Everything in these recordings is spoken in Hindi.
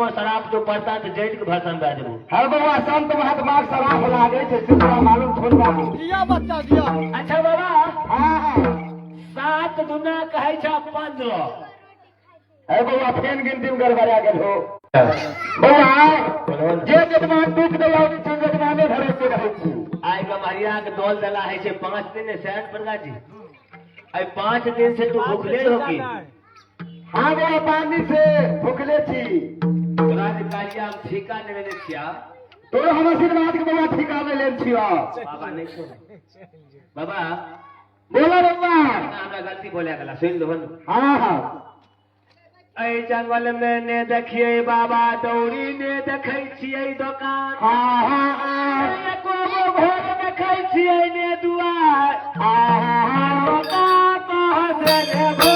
बउआ शराब जो पड़ता है तो जैन के भाषण बा देबो। हर बउआ संत महात्मा शराब लागे छे से तोरा मालूम थोड़ बा दिया बच्चा दिया। अच्छा बाबा हां 7 दुना कहै छ 15। है बउआ फेन गिनती में गड़बड़ा गेल हो बउआ जे जजमान दुख दलाउनी संग जजमाने धरे से रहै छी। आई गमरिया के दोल दला है छे 5 दिन ने सैन प्रगा जी। आई 5 दिन से तू भूखले होगी। हां बउआ पानी से भूखले छी। तोरा जे कालिया हम ठेका लेने छिया तोरो हम आशीर्वाद के बउआ ठिका ले लेन छियो। बाबा नहीं सुन बाबा बोला बउआ हमरा गलती बोले गला सुन लो। हां हां ऐ जंगल में ने देखिए बाबा दौड़ी ने देखै छियै दुकान। हां हां एको घर देखै छियै ने दुआर। बाबा कहाँ से देबो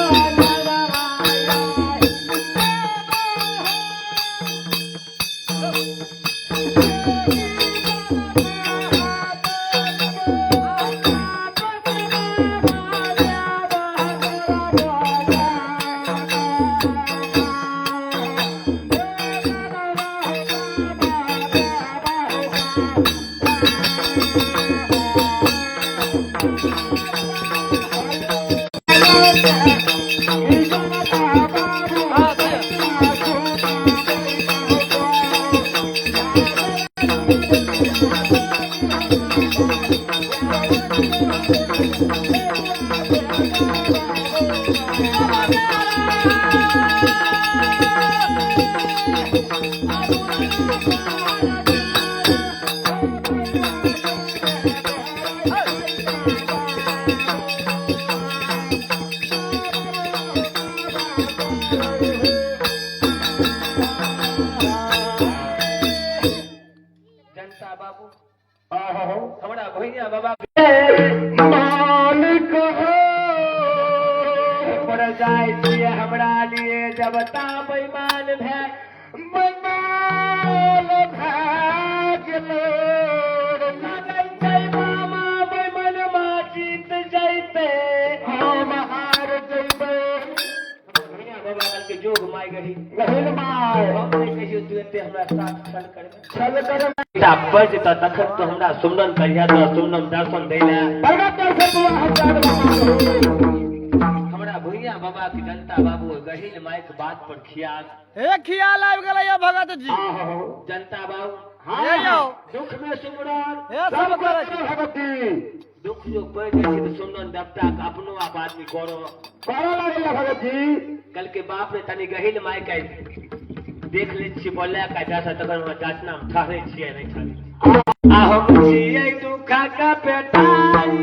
जनता बाबू हमरा भैया बाबा मालिक हो पर जाय छियै हमरा लिए जब ता बेईमान भै बेईमान भै गेलो लगै छै मामा बेईमान मा जीत जैते हम हार जइबे। भैया बाबा कल के जोग माय गही गहिल माय हम नहीं कहियो तू एते हमरा साथ छल करबे चल कर बेटा बज त तखन तो हमरा सुमरन करिया तो सुमरन दर्शन दैला परगत से बुआ हम जान हमरा भैया बाबा की जनता बाबू गहिल माय के बात पर खियाल एक खियाल आबि गेलै या भगत जी। जनता बाबू ये यो दुख में सुमरन ए सब करे छी। भगवती दुख जो पड़ जाए तो सुमरन देवता का अपनो आप आदमी करो करो लागल भगवती। कल के बाप ने तनी गहिल माय का देख ले छी बोले का जैसा तकर हम जाचना हम ठहरे छियै नहीं ठहरे आ हम छियै दुख का पेटाई